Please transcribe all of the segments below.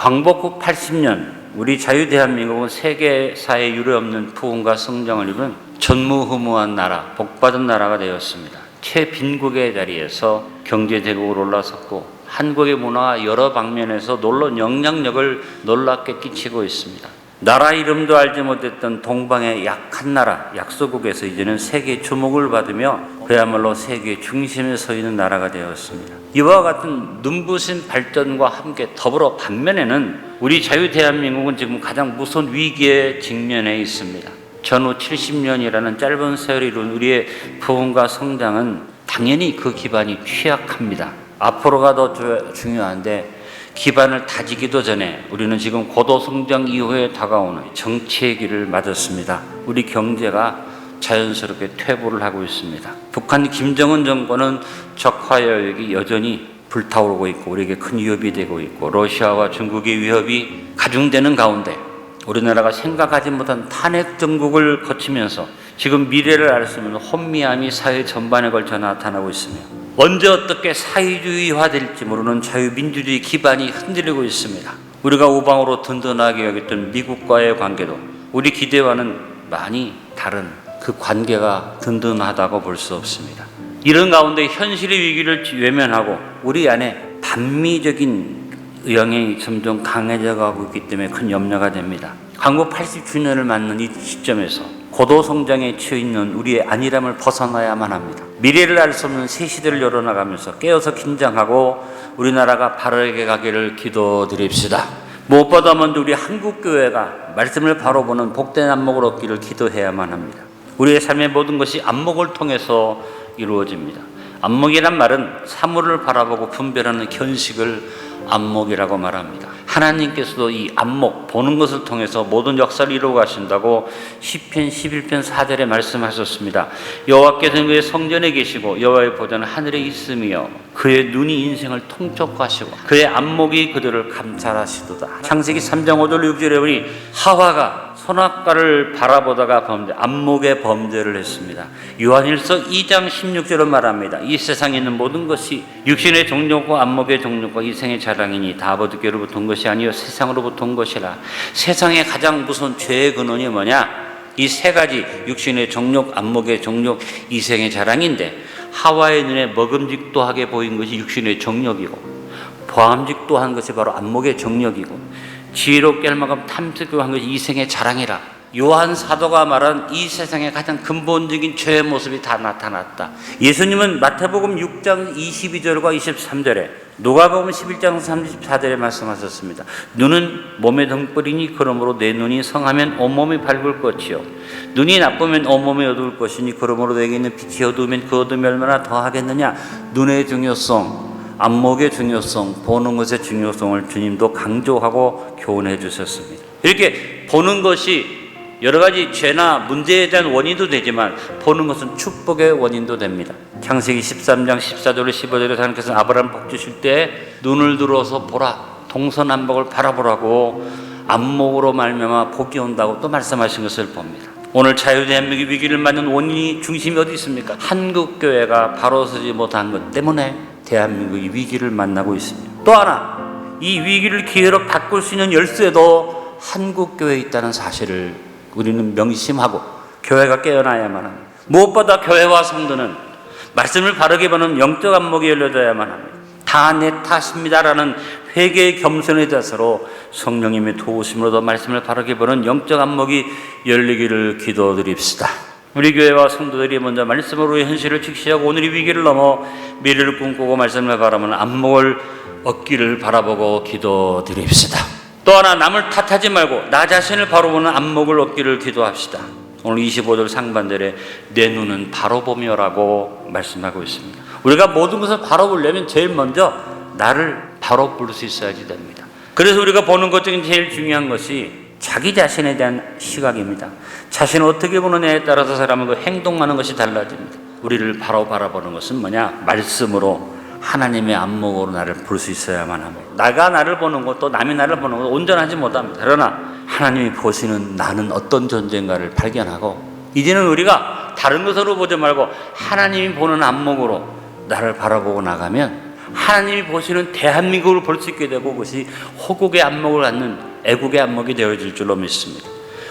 광복 후 80년 우리 자유대한민국은 세계사에 유례없는 부흥과 성장을 이룬 전무후무한 나라, 복받은 나라가 되었습니다. 최빈국의 자리에서 경제대국으로 올라섰고 한국의 문화와 여러 방면에서 놀라운 영향력을 놀랍게 끼치고 있습니다. 나라 이름도 알지 못했던 동방의 약한 나라, 약소국에서 이제는 세계의 주목을 받으며 그야말로 세계의 중심에 서 있는 나라가 되었습니다. 이와 같은 눈부신 발전과 함께 더불어 반면에는 우리 자유대한민국은 지금 가장 무서운 위기에 직면해 있습니다. 전후 70년이라는 짧은 세월이 이룬 우리의 부흥과 성장은 당연히 그 기반이 취약합니다. 앞으로가 더 중요한데 기반을 다지기도 전에 우리는 지금 고도성장 이후에 다가오는 정치의 길을 맞았습니다. 우리 경제가 자연스럽게 퇴보를 하고 있습니다. 북한 김정은 정권은 적화여역이 여전히 불타오르고 있고 우리에게 큰 위협이 되고 있고 러시아와 중국의 위협이 가중되는 가운데 우리나라가 생각하지 못한 탄핵 정국을 거치면서 지금 미래를 알 수 없는 혼미함이 사회 전반에 걸쳐 나타나고 있으며 언제 어떻게 사회주의화 될지 모르는 자유민주주의 기반이 흔들리고 있습니다. 우리가 우방으로 든든하게 여겼던 미국과의 관계도 우리 기대와는 많이 다른 그 관계가 든든하다고 볼 수 없습니다. 이런 가운데 현실의 위기를 외면하고 우리 안에 반미적인 영향이 점점 강해져 가고 있기 때문에 큰 염려가 됩니다. 광복 80주년을 맞는 이 시점에서 고도성장에 처해있는 우리의 안일함을 벗어나야만 합니다. 미래를 알 수 없는 새 시대를 열어나가면서 깨어서 긴장하고 우리나라가 바르게 가기를 기도드립시다. 무엇보다 먼저 우리 한국교회가 말씀을 바로 보는 복된 안목을 얻기를 기도해야만 합니다. 우리의 삶의 모든 것이 안목을 통해서 이루어집니다. 안목이란 말은 사물을 바라보고 분별하는 견식을 안목이라고 말합니다. 하나님께서도 이 안목, 보는 것을 통해서 모든 역사를 이루어 가신다고 시편 11편 4절에 말씀하셨습니다. 여호와께서는 그의 성전에 계시고 여호와의 보좌는 하늘에 있으며 그의 눈이 인생을 통촉하시고 그의 안목이 그들을 감찰하시도다. 창세기 3장 5절 6절에 우리 하와가 선악과를 바라보다가 안목의 범죄를 했습니다. 요한일서 2장 16절로 말합니다. 이 세상에 있는 모든 것이 육신의 정욕과 안목의 정욕과 이생의 자랑이니 다 아버지께로부터 온 것이 아니요 세상으로부터 온 것이라. 세상의 가장 무서운 죄의 근원이 뭐냐? 이 세 가지 육신의 정욕, 안목의 정욕, 이생의 자랑인데 하와의 눈에 먹음직도하게 보인 것이 육신의 정욕이고 보암직도한 것이 바로 안목의 정욕이고 지혜롭게 할 만큼 탐스럽게 한 것이 이생의 자랑이라. 요한 사도가 말한 이 세상의 가장 근본적인 죄의 모습이 다 나타났다. 예수님은 마태복음 6장 22절과 23절에 누가복음 11장 34절에 말씀하셨습니다. 눈은 몸의 등불이니 그러므로 내 눈이 성하면 온몸이 밝을 것이요 눈이 나쁘면 온몸이 어두울 것이니 그러므로 내게 있는 빛이 어두우면 그 어둠이 얼마나 더하겠느냐. 눈의 중요성, 안목의 중요성, 보는 것의 중요성을 주님도 강조하고 교훈해 주셨습니다. 이렇게 보는 것이 여러 가지 죄나 문제에 대한 원인도 되지만 보는 것은 축복의 원인도 됩니다. 창세기 13장 14절로 15절에 하나님께서는 아브라함 복 주실 때 눈을 들어서 보라, 동서남북을 바라보라고 안목으로 말미암아 복이 온다고 또 말씀하신 것을 봅니다. 오늘 자유대한민국의 위기를 맞는 원인이 중심이 어디 있습니까? 한국교회가 바로 서지 못한 것 때문에 대한민국이 위기를 만나고 있습니다. 또 하나, 이 위기를 기회로 바꿀 수 있는 열쇠도 한국교회에 있다는 사실을 우리는 명심하고 교회가 깨어나야만 합니다. 무엇보다 교회와 성도는 말씀을 바르게 보는 영적 안목이 열려져야만 합니다. 다 내 탓입니다라는 회개의 겸손의 자세로 성령님의 도우심으로도 말씀을 바르게 보는 영적 안목이 열리기를 기도드립시다. 우리 교회와 성도들이 먼저 말씀으로의 현실을 직시하고 오늘의 위기를 넘어 미래를 꿈꾸고 말씀을 바라보는 안목을 얻기를 바라보고 기도드립시다. 또 하나, 남을 탓하지 말고 나 자신을 바로 보는 안목을 얻기를 기도합시다. 오늘 25절 상반절에 내 눈은 바로 보며라고 말씀하고 있습니다. 우리가 모든 것을 바로 보려면 제일 먼저 나를 바로 볼 수 있어야지 됩니다. 그래서 우리가 보는 것 중에 제일 중요한 것이 자기 자신에 대한 시각입니다. 자신을 어떻게 보느냐에 따라서 사람은 그 행동하는 것이 달라집니다. 우리를 바로 바라보는 것은 뭐냐? 말씀으로 하나님의 안목으로 나를 볼 수 있어야만 합니다. 나가 나를 보는 것도 남이 나를 보는 것도 온전하지 못합니다. 그러나 하나님이 보시는 나는 어떤 존재인가를 발견하고 이제는 우리가 다른 것으로 보지 말고 하나님이 보는 안목으로 나를 바라보고 나가면 하나님이 보시는 대한민국을 볼 수 있게 되고 그것이 호국의 안목을 갖는 애국의 안목이 되어질 줄로 믿습니다.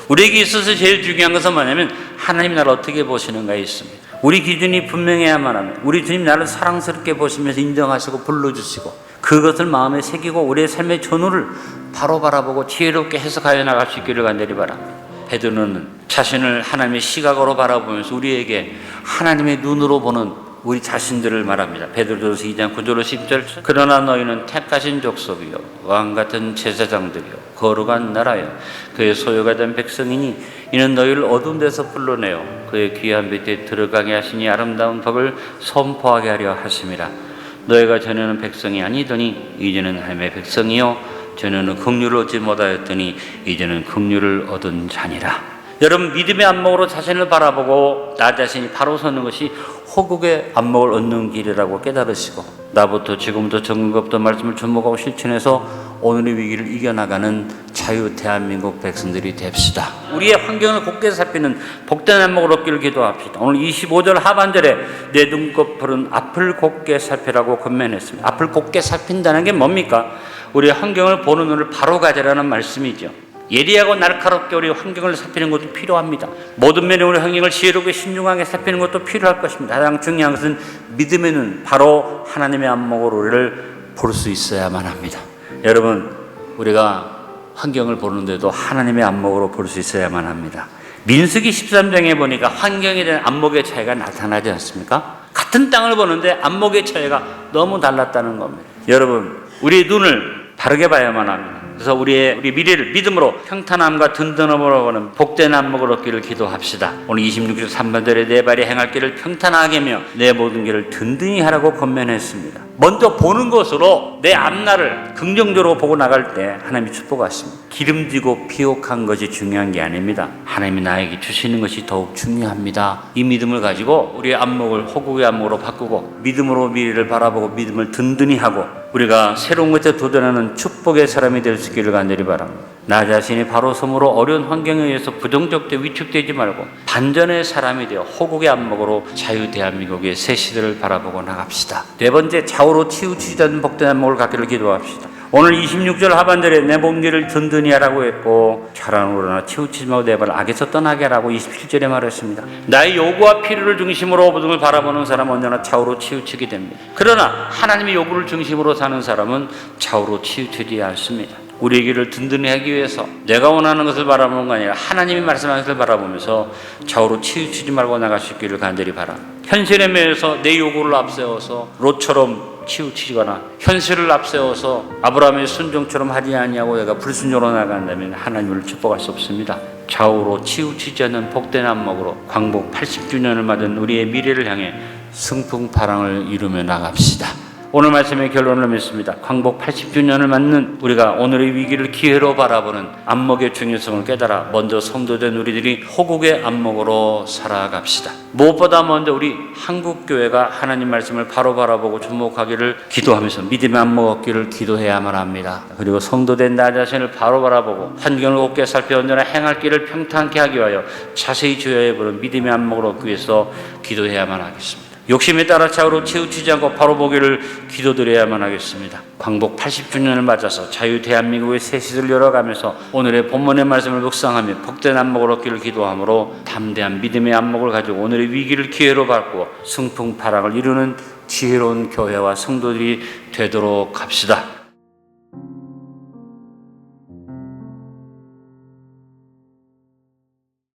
우리에게 있어서 제일 중요한 것은 뭐냐면 하나님 나를 어떻게 보시는가에 있습니다. 우리 기준이 분명해야만 합니다. 우리 주님 나를 사랑스럽게 보시면서 인정하시고 불러주시고 그것을 마음에 새기고 우리의 삶의 전후를 바로 바라보고 지혜롭게 해석하여 나갈 수 있기를 간절히 바랍니다. 베드로는 자신을 하나님의 시각으로 바라보면서 우리에게 하나님의 눈으로 보는 우리 자신들을 말합니다. 베드로전서 2장 9절로 10절. 그러나 너희는 택하신 족속이요 왕같은 제사장들이요 거룩한 나라요 그의 소유가 된 백성이니 이는 너희를 어두운 데서 불러내어 그의 귀한 빛에 들어가게 하시니 아름다운 법을 선포하게 하려 하심이라. 너희가 전에는 백성이 아니더니 이제는 하나님의 백성이요 전에는 긍휼을 얻지 못하였더니 이제는 긍휼을 얻은 자니라. 여러분, 믿음의 안목으로 자신을 바라보고 나 자신이 바로 서는 것이 호국의 안목을 얻는 길이라고 깨달으시고 나부터 지금부터 정금부터 말씀을 접목하고 실천해서 오늘의 위기를 이겨나가는 자유 대한민국 백성들이 됩시다. 우리의 환경을 곱게 살피는 복된 안목을 얻기를 기도합시다. 오늘 25절 하반절에 내 눈꺼풀은 앞을 곱게 살피라고 권면했습니다. 앞을 곱게 살핀다는 게 뭡니까? 우리의 환경을 보는 눈을 바로 가지라는 말씀이죠. 예리하고 날카롭게 우리 환경을 살피는 것도 필요합니다. 모든 면에 우리 환경을 지혜롭게 신중하게 살피는 것도 필요할 것입니다. 가장 중요한 것은 믿음의 눈, 바로 하나님의 안목으로 우리를 볼 수 있어야만 합니다. 여러분, 우리가 환경을 보는데도 하나님의 안목으로 볼 수 있어야만 합니다. 민수기 13장에 보니까 환경에 대한 안목의 차이가 나타나지 않습니까? 같은 땅을 보는데 안목의 차이가 너무 달랐다는 겁니다. 여러분, 우리의 눈을 바르게 봐야만 합니다. 그래서 우리 미래를 믿음으로 평탄함과 든든함으로 보는 복된 안목을 얻기를 기도합시다. 오늘 26절 3번절에 내 발이 행할 길을 평탄하게 하며 내 모든 길을 든든히 하라고 권면했습니다. 먼저 보는 것으로 내 앞날을 긍정적으로 보고 나갈 때 하나님이 축복하십니다. 기름지고 피옥한 것이 중요한 게 아닙니다. 하나님이 나에게 주시는 것이 더욱 중요합니다. 이 믿음을 가지고 우리의 안목을 호국의 안목으로 바꾸고 믿음으로 미래를 바라보고 믿음을 든든히 하고 우리가 새로운 것에 도전하는 축복의 사람이 될 수 있기를 간절히 바랍니다. 나 자신이 바로 섬으로 어려운 환경에 의해서 부정적되 위축되지 말고 반전의 사람이 되어 호국의 안목으로 자유 대한민국의 새 시대를 바라보고 나갑시다. 네 번째, 좌우로 치우치지 않는 복된 안목을 갖기를 기도합시다. 오늘 26절 하반절에 내 몸길을 든든히 하라고 했고 좌란우로나 치우치지 말고 내 발을 악에서 떠나게 하라고 27절에 말했습니다. 나의 요구와 필요를 중심으로 모든 걸 바라보는 사람은 언제나 좌우로 치우치게 됩니다. 그러나 하나님의 요구를 중심으로 사는 사람은 좌우로 치우치지 않습니다. 우리의 길을 든든히 하기 위해서 내가 원하는 것을 바라보는 거 아니라 하나님이 말씀하는 것을 바라보면서 좌우로 치우치지 말고 나갈 수 있기를 간절히 바랍니다. 현실에 매여서 내 요구를 앞세워서 롯처럼 치우치거나 현실을 앞세워서 아브라함의 순종처럼 하지 아니하고 내가 불순종으로 나간다면 하나님을 축복할 수 없습니다. 좌우로 치우치지 않는 복된 안목으로 광복 80주년을 맞은 우리의 미래를 향해 승풍파랑을 이루며 나갑시다. 오늘 말씀의 결론을 맺습니다. 광복 80주년을 맞는 우리가 오늘의 위기를 기회로 바라보는 안목의 중요성을 깨달아 먼저 성도된 우리들이 호국의 안목으로 살아갑시다. 무엇보다 먼저 우리 한국교회가 하나님 말씀을 바로 바라보고 주목하기를 기도하면서 믿음의 안목 얻기를 기도해야만 합니다. 그리고 성도된 나 자신을 바로 바라보고 환경을 곱게 살펴 언제나 행할 길을 평탄케 하기 위하여 자세히 주의해 보는 믿음의 안목을 얻기 위해서 기도해야만 하겠습니다. 욕심에 따라 좌우로 치우치지 않고 바로 보기를 기도드려야만 하겠습니다. 광복 80주년을 맞아서 자유 대한민국의 새 시대를 열어가면서 오늘의 본문의 말씀을 묵상하며 복된 안목을 얻기를 기도하므로 담대한 믿음의 안목을 가지고 오늘의 위기를 기회로 바꾸어 승풍파랑을 이루는 지혜로운 교회와 성도들이 되도록 합시다.